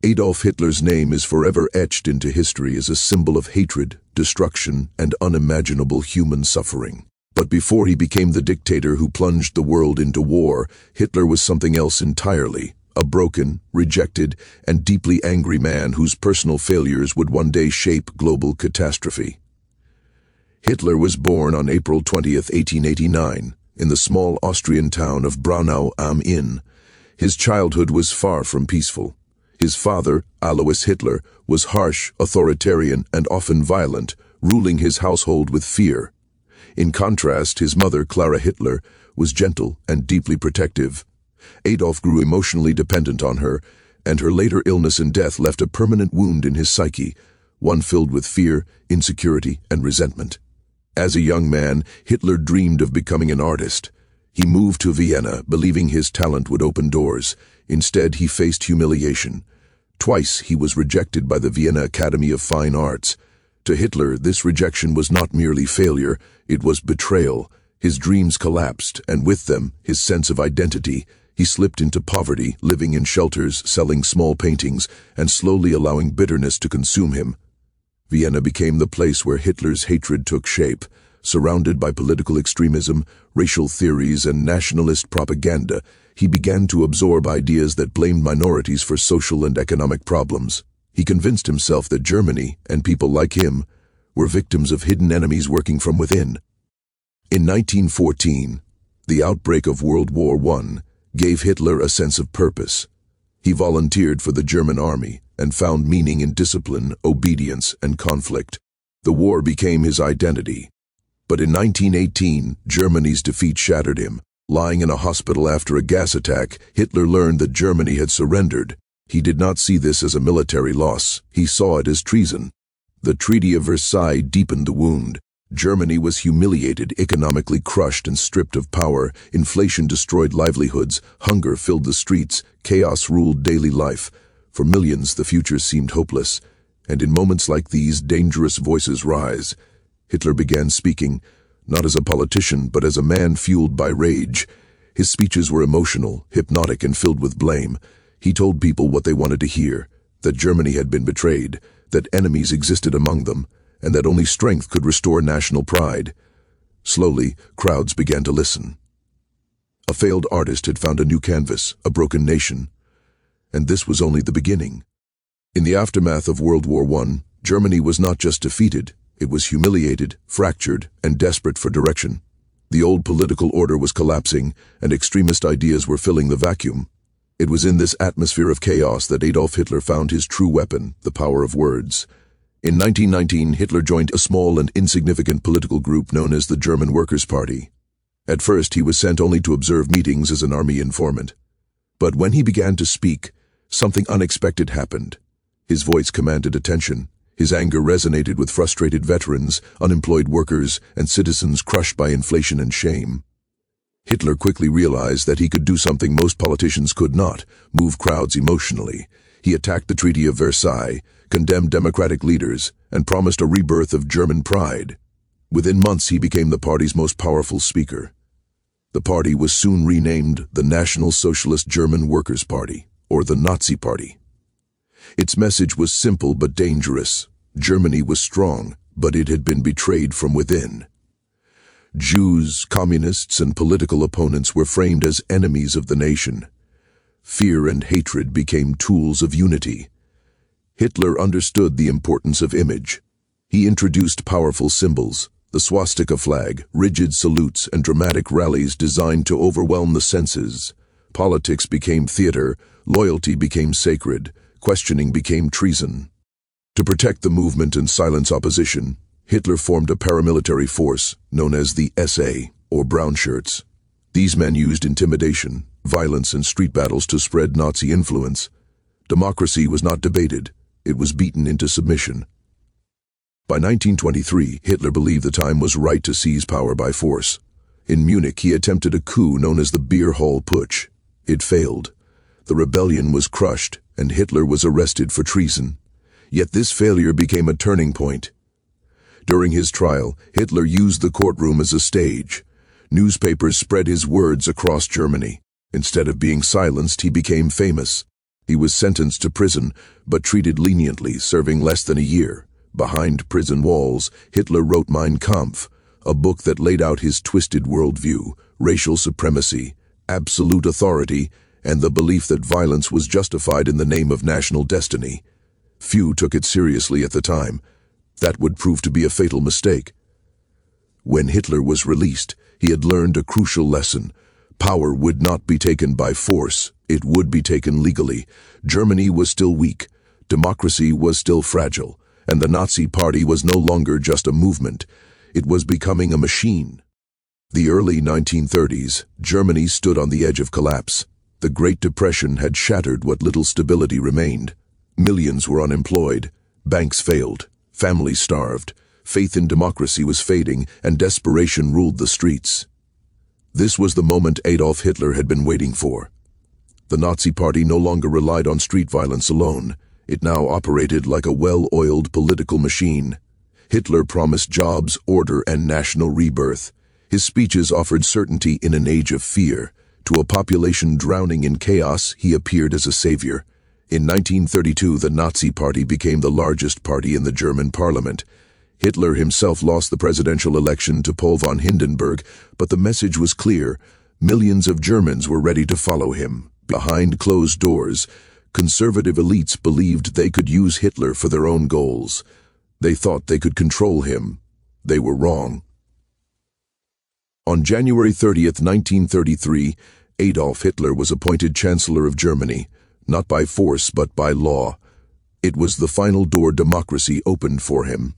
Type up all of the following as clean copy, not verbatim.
Adolf Hitler's name is forever etched into history as a symbol of hatred, destruction, and unimaginable human suffering. But before he became the dictator who plunged the world into war, Hitler was something else entirely, a broken, rejected, and deeply angry man whose personal failures would one day shape global catastrophe. Hitler was born on April 20, 1889, in the small Austrian town of Braunau am Inn. His childhood was far from peaceful. His father, Alois Hitler, was harsh, authoritarian, and often violent, ruling his household with fear. In contrast, his mother, Clara Hitler, was gentle and deeply protective. Adolf grew emotionally dependent on her, and her later illness and death left a permanent wound in his psyche, one filled with fear, insecurity, and resentment. As a young man, Hitler dreamed of becoming an artist. He moved to Vienna, believing his talent would open doors. Instead, he faced humiliation. Twice he was rejected by the Vienna Academy of Fine Arts. To Hitler, this rejection was not merely failure, it was betrayal. His dreams collapsed, and with them, his sense of identity. He slipped into poverty, living in shelters, selling small paintings, and slowly allowing bitterness to consume him. Vienna became the place where Hitler's hatred took shape. Surrounded by political extremism, racial theories, and nationalist propaganda, he began to absorb ideas that blamed minorities for social and economic problems. He convinced himself that Germany, and people like him, were victims of hidden enemies working from within. In 1914, the outbreak of World War I gave Hitler a sense of purpose. He volunteered for the German army and found meaning in discipline, obedience, and conflict. The war became his identity. But in 1918, Germany's defeat shattered him. Lying in a hospital after a gas attack, Hitler learned that Germany had surrendered. He did not see this as a military loss. He saw it as treason. The Treaty of Versailles deepened the wound. Germany was humiliated, economically crushed and stripped of power. Inflation destroyed livelihoods. Hunger filled the streets. Chaos ruled daily life. For millions, the future seemed hopeless. And in moments like these, dangerous voices rise. Hitler began speaking, not as a politician, but as a man fueled by rage. His speeches were emotional, hypnotic, and filled with blame. He told people what they wanted to hear, that Germany had been betrayed, that enemies existed among them, and that only strength could restore national pride. Slowly, crowds began to listen. A failed artist had found a new canvas, a broken nation. And this was only the beginning. In the aftermath of World War I, Germany was not just defeated, it was humiliated, fractured, and desperate for direction. The old political order was collapsing, and extremist ideas were filling the vacuum. It was in this atmosphere of chaos that Adolf Hitler found his true weapon, the power of words. In 1919, Hitler joined a small and insignificant political group known as the German Workers' Party. At first, he was sent only to observe meetings as an army informant. But when he began to speak, something unexpected happened. His voice commanded attention. His anger resonated with frustrated veterans, unemployed workers, and citizens crushed by inflation and shame. Hitler quickly realized that he could do something most politicians could not, move crowds emotionally. He attacked the Treaty of Versailles, condemned democratic leaders, and promised a rebirth of German pride. Within months, he became the party's most powerful speaker. The party was soon renamed the National Socialist German Workers' Party, or the Nazi Party. Its message was simple but dangerous. Germany was strong, but it had been betrayed from within. Jews, communists, and political opponents were framed as enemies of the nation. Fear and hatred became tools of unity. Hitler understood the importance of image. He introduced powerful symbols, the swastika flag, rigid salutes, and dramatic rallies designed to overwhelm the senses. Politics became theater, loyalty became sacred, questioning became treason. To protect the movement and silence opposition, Hitler formed a paramilitary force known as the SA, or Brown Shirts. These men used intimidation, violence, and street battles to spread Nazi influence. Democracy was not debated, it was beaten into submission. By 1923, Hitler believed the time was right to seize power by force. In Munich, he attempted a coup known as the Beer Hall Putsch. It failed. The rebellion was crushed, and Hitler was arrested for treason. Yet this failure became a turning point. During his trial, Hitler used the courtroom as a stage. Newspapers spread his words across Germany. Instead of being silenced, he became famous. He was sentenced to prison, but treated leniently, serving less than a year. Behind prison walls, Hitler wrote Mein Kampf, a book that laid out his twisted worldview, racial supremacy, absolute authority, and the belief that violence was justified in the name of national destiny. Few took it seriously at the time. That would prove to be a fatal mistake. When Hitler was released, he had learned a crucial lesson. Power would not be taken by force, it would be taken legally. Germany was still weak, democracy was still fragile, and the Nazi Party was no longer just a movement. It was becoming a machine. The early 1930s, Germany stood on the edge of collapse. The Great Depression had shattered what little stability remained. Millions were unemployed, banks failed, families starved, faith in democracy was fading, and desperation ruled the streets. This was the moment Adolf Hitler had been waiting for. The Nazi Party no longer relied on street violence alone. It now operated like a well-oiled political machine. Hitler promised jobs, order, and national rebirth. His speeches offered certainty in an age of fear. To a population drowning in chaos, he appeared as a savior. In 1932, the Nazi Party became the largest party in the German parliament. Hitler himself lost the presidential election to Paul von Hindenburg, but the message was clear. Millions of Germans were ready to follow him. Behind closed doors, conservative elites believed they could use Hitler for their own goals. They thought they could control him. They were wrong. On January 30th, 1933, Adolf Hitler was appointed Chancellor of Germany, not by force but by law. It was the final door democracy opened for him.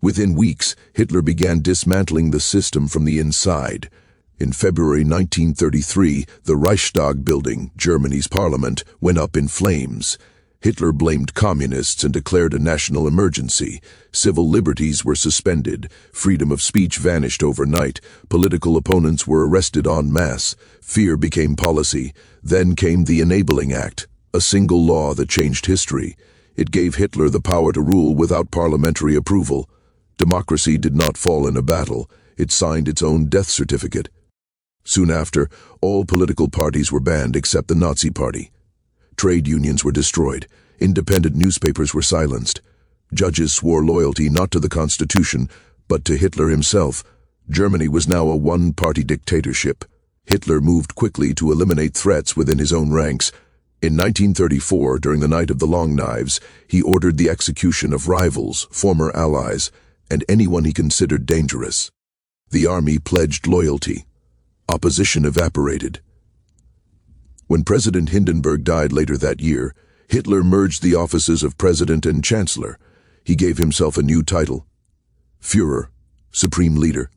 Within weeks, Hitler began dismantling the system from the inside. In February 1933, the Reichstag building, Germany's parliament, went up in flames. Hitler blamed communists and declared a national emergency. Civil liberties were suspended. Freedom of speech vanished overnight. Political opponents were arrested en masse. Fear became policy. Then came the Enabling Act, a single law that changed history. It gave Hitler the power to rule without parliamentary approval. Democracy did not fall in a battle. It signed its own death certificate. Soon after, all political parties were banned except the Nazi Party. Trade unions were destroyed. Independent newspapers were silenced. Judges swore loyalty not to the Constitution, but to Hitler himself. Germany was now a one-party dictatorship. Hitler moved quickly to eliminate threats within his own ranks. In 1934, during the Night of the Long Knives, he ordered the execution of rivals, former allies, and anyone he considered dangerous. The army pledged loyalty. Opposition evaporated. When President Hindenburg died later that year, Hitler merged the offices of President and Chancellor. He gave himself a new title, Führer, Supreme Leader.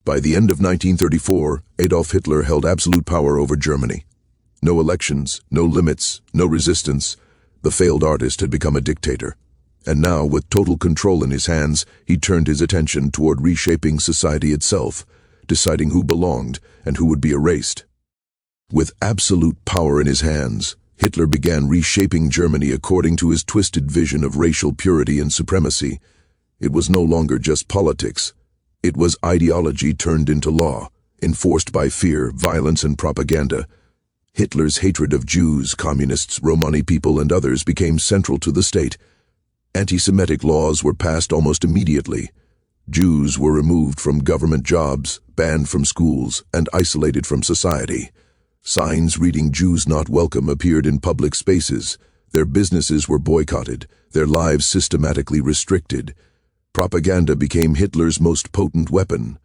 By the end of 1934, Adolf Hitler held absolute power over Germany. No elections, no limits, no resistance. The failed artist had become a dictator. And now, with total control in his hands, he turned his attention toward reshaping society itself, deciding who belonged and who would be erased. With absolute power in his hands, Hitler began reshaping Germany according to his twisted vision of racial purity and supremacy. It was no longer just politics. It was ideology turned into law, enforced by fear, violence, and propaganda. Hitler's hatred of Jews, communists, Romani people, and others became central to the state. Anti-Semitic laws were passed almost immediately. Jews were removed from government jobs, banned from schools, and isolated from society. Signs reading "Jews not welcome" appeared in public spaces. Their businesses were boycotted, their lives systematically restricted. Propaganda became Hitler's most potent weapon.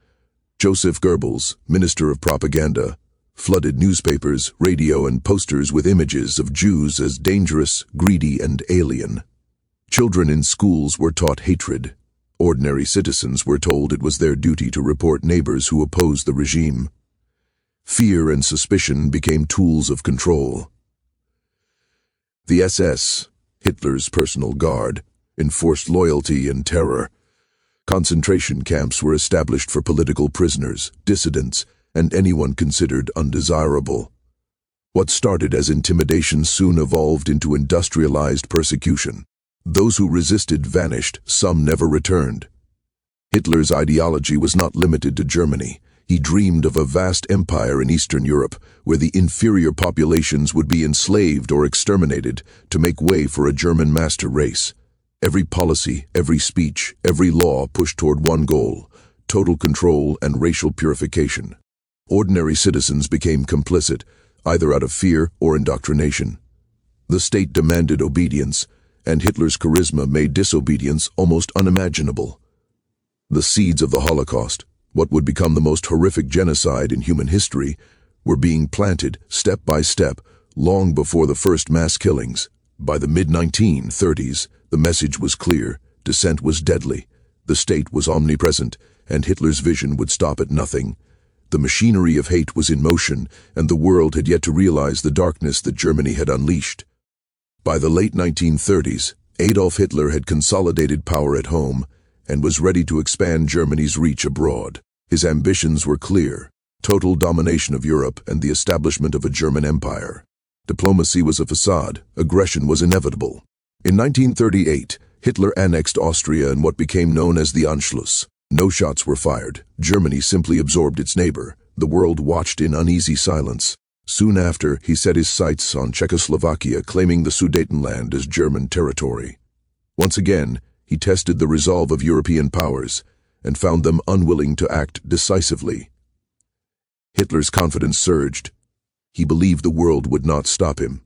Joseph Goebbels, Minister of Propaganda, flooded newspapers, radio, and posters with images of Jews as dangerous, greedy, and alien. Children in schools were taught hatred. Ordinary citizens were told it was their duty to report neighbors who opposed the regime. Fear and suspicion became tools of control. The SS, Hitler's personal guard, enforced loyalty and terror. Concentration camps were established for political prisoners, dissidents, and anyone considered undesirable. What started as intimidation soon evolved into industrialized persecution. Those who resisted vanished, some never returned. Hitler's ideology was not limited to Germany. He dreamed of a vast empire in Eastern Europe, where the inferior populations would be enslaved or exterminated to make way for a German master race. Every policy, every speech, every law pushed toward one goal: total control and racial purification. Ordinary citizens became complicit, either out of fear or indoctrination. The state demanded obedience, and Hitler's charisma made disobedience almost unimaginable. The seeds of the Holocaust, what would become the most horrific genocide in human history, were being planted step by step long before the first mass killings. By the mid-1930s, the message was clear: dissent was deadly, the state was omnipresent, and Hitler's vision would stop at nothing. The machinery of hate was in motion, and the world had yet to realize the darkness that Germany had unleashed. By the late 1930s, Adolf Hitler had consolidated power at home and was ready to expand Germany's reach abroad. His ambitions were clear: total domination of Europe and the establishment of a German empire. Diplomacy was a facade, aggression was inevitable. In 1938, Hitler annexed Austria in what became known as the Anschluss. No shots were fired. Germany simply absorbed its neighbor. The world watched in uneasy silence. Soon after, he set his sights on Czechoslovakia, claiming the Sudetenland as German territory. Once again, he tested the resolve of European powers and found them unwilling to act decisively. Hitler's confidence surged. He believed the world would not stop him.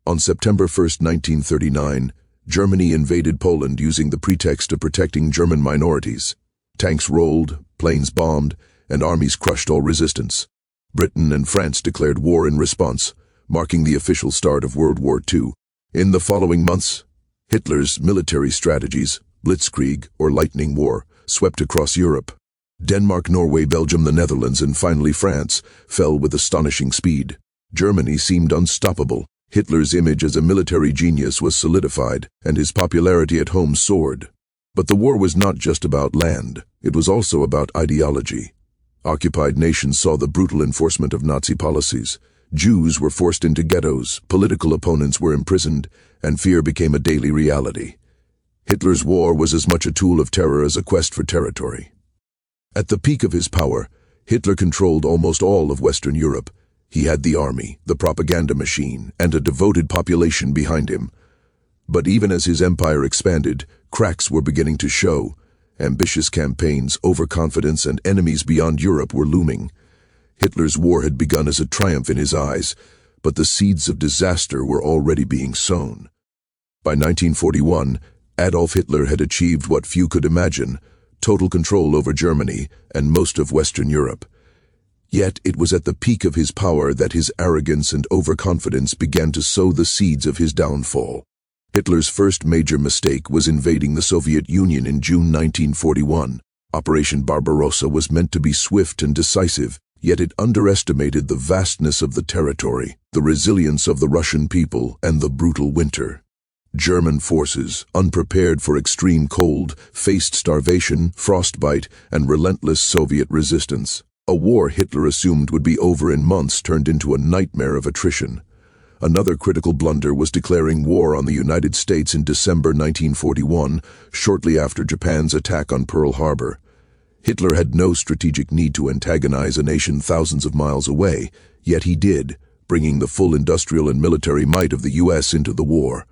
On September 1, 1939, Germany invaded Poland using the pretext of protecting German minorities. Tanks rolled, planes bombed, and armies crushed all resistance. Britain and France declared war in response, marking the official start of World War II. In the following months, Hitler's military strategies, blitzkrieg or lightning war, swept across Europe. Denmark, Norway, Belgium, the Netherlands, and finally France fell with astonishing speed. Germany seemed unstoppable. Hitler's image as a military genius was solidified, and his popularity at home soared. But the war was not just about land, it was also about ideology. Occupied nations saw the brutal enforcement of Nazi policies. Jews were forced into ghettos, political opponents were imprisoned, and fear became a daily reality. Hitler's war was as much a tool of terror as a quest for territory. At the peak of his power, Hitler controlled almost all of Western Europe. He had the army, the propaganda machine, and a devoted population behind him. But even as his empire expanded, cracks were beginning to show. Ambitious campaigns, overconfidence, and enemies beyond Europe were looming. Hitler's war had begun as a triumph in his eyes, but the seeds of disaster were already being sown. By 1941, Adolf Hitler had achieved what few could imagine: total control over Germany and most of Western Europe. Yet it was at the peak of his power that his arrogance and overconfidence began to sow the seeds of his downfall. Hitler's first major mistake was invading the Soviet Union in June 1941. Operation Barbarossa was meant to be swift and decisive, yet it underestimated the vastness of the territory, the resilience of the Russian people, and the brutal winter. German forces, unprepared for extreme cold, faced starvation, frostbite, and relentless Soviet resistance. A war Hitler assumed would be over in months turned into a nightmare of attrition. Another critical blunder was declaring war on the United States in December 1941, shortly after Japan's attack on Pearl Harbor. Hitler had no strategic need to antagonize a nation thousands of miles away, yet he did, bringing the full industrial and military might of the U.S. into the war.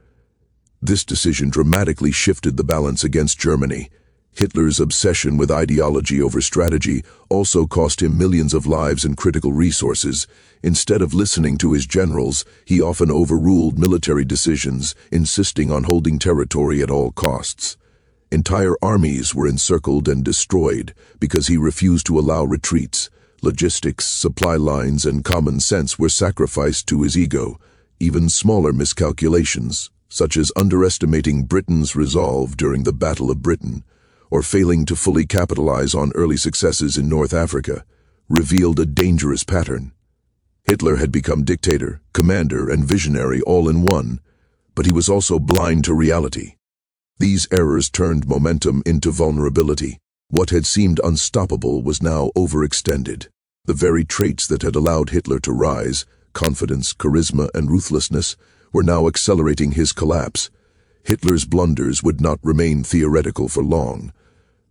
This decision dramatically shifted the balance against Germany. Hitler's obsession with ideology over strategy also cost him millions of lives and critical resources. Instead of listening to his generals, he often overruled military decisions, insisting on holding territory at all costs. Entire armies were encircled and destroyed because he refused to allow retreats. Logistics, supply lines, and common sense were sacrificed to his ego. Even smaller miscalculations, such as underestimating Britain's resolve during the Battle of Britain, or failing to fully capitalize on early successes in North Africa, revealed a dangerous pattern. Hitler had become dictator, commander, and visionary all in one, but he was also blind to reality. These errors turned momentum into vulnerability. What had seemed unstoppable was now overextended. The very traits that had allowed Hitler to rise, confidence, charisma, and ruthlessness, were now accelerating his collapse. Hitler's blunders would not remain theoretical for long.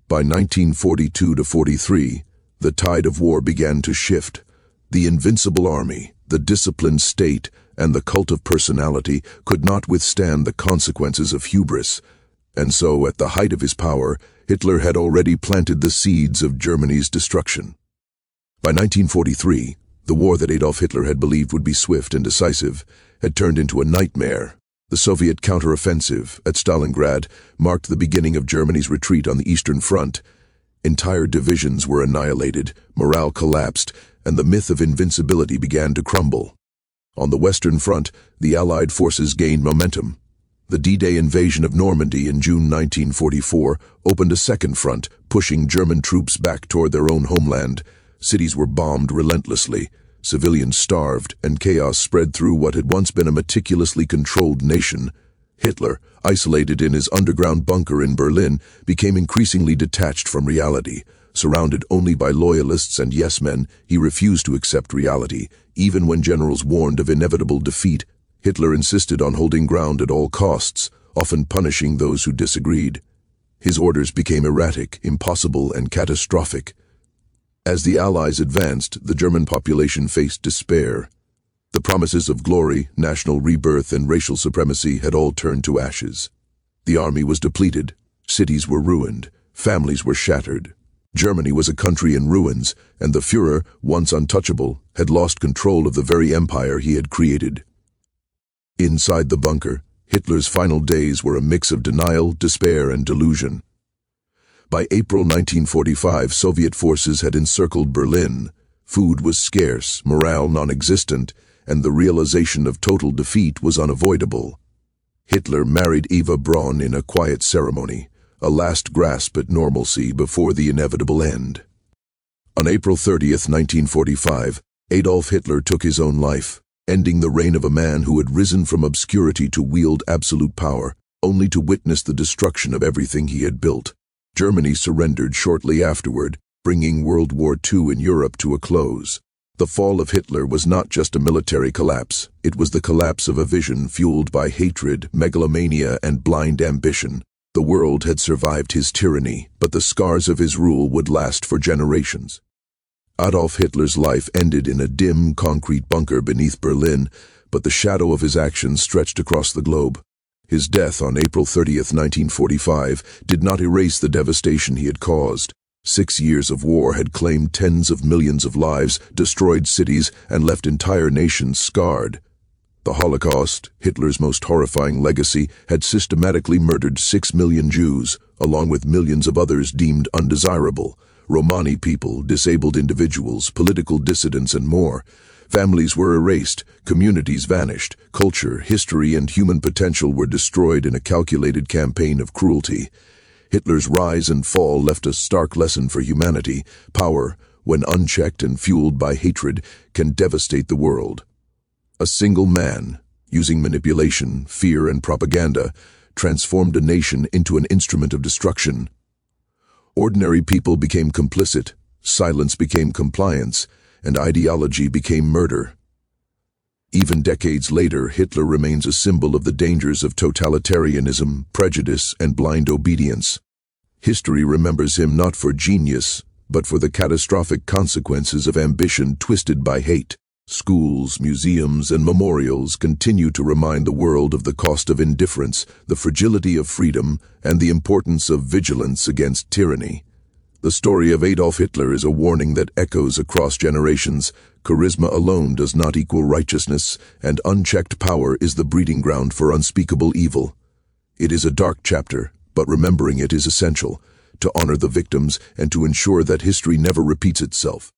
By 1942 to 43, the tide of war began to shift. The invincible army, the disciplined state, and the cult of personality could not withstand the consequences of hubris. And so, at the height of his power, Hitler had already planted the seeds of Germany's destruction. By 1943, the war that Adolf Hitler had believed would be swift and decisive had turned into a nightmare. The Soviet counteroffensive at Stalingrad marked the beginning of Germany's retreat on the Eastern Front. Entire divisions were annihilated, morale collapsed, and the myth of invincibility began to crumble. On the Western Front, the Allied forces gained momentum. The D-Day invasion of Normandy in June 1944 opened a second front, pushing German troops back toward their own homeland. Cities were bombed relentlessly, civilians starved, and chaos spread through what had once been a meticulously controlled nation. Hitler, isolated in his underground bunker in Berlin, became increasingly detached from reality. Surrounded only by loyalists and yes-men, he refused to accept reality. Even when generals warned of inevitable defeat, Hitler insisted on holding ground at all costs, often punishing those who disagreed. His orders became erratic, impossible, and catastrophic. As the Allies advanced, the German population faced despair. The promises of glory, national rebirth, and racial supremacy had all turned to ashes. The army was depleted, cities were ruined, families were shattered. Germany was a country in ruins, and the Führer, once untouchable, had lost control of the very empire he had created. Inside the bunker, Hitler's final days were a mix of denial, despair, and delusion. By April 1945, Soviet forces had encircled Berlin. Food was scarce, morale non-existent, and the realization of total defeat was unavoidable. Hitler married Eva Braun in a quiet ceremony, a last grasp at normalcy before the inevitable end. On April 30th, 1945, Adolf Hitler took his own life, ending the reign of a man who had risen from obscurity to wield absolute power, only to witness the destruction of everything he had built. Germany surrendered shortly afterward, bringing World War II in Europe to a close. The fall of Hitler was not just a military collapse, it was the collapse of a vision fueled by hatred, megalomania, and blind ambition. The world had survived his tyranny, but the scars of his rule would last for generations. Adolf Hitler's life ended in a dim, concrete bunker beneath Berlin, but the shadow of his actions stretched across the globe. His death on April 30th, 1945, did not erase the devastation he had caused. 6 years of war had claimed tens of millions of lives, destroyed cities, and left entire nations scarred. The Holocaust, Hitler's most horrifying legacy, had systematically murdered 6 million Jews, along with millions of others deemed undesirable. Romani people, disabled individuals, political dissidents, and more. Families were erased, communities vanished, culture, history, and human potential were destroyed in a calculated campaign of cruelty. Hitler's rise and fall left a stark lesson for humanity. Power, when unchecked and fueled by hatred, can devastate the world. A single man, using manipulation, fear, and propaganda, transformed a nation into an instrument of destruction. Ordinary people became complicit, silence became compliance, and ideology became murder. Even decades later, Hitler remains a symbol of the dangers of totalitarianism, prejudice, and blind obedience. History remembers him not for genius, but for the catastrophic consequences of ambition twisted by hate. Schools, museums, and memorials continue to remind the world of the cost of indifference, the fragility of freedom, and the importance of vigilance against tyranny. The story of Adolf Hitler is a warning that echoes across generations. Charisma alone does not equal righteousness, and unchecked power is the breeding ground for unspeakable evil. It is a dark chapter, but remembering it is essential, to honor the victims and to ensure that history never repeats itself.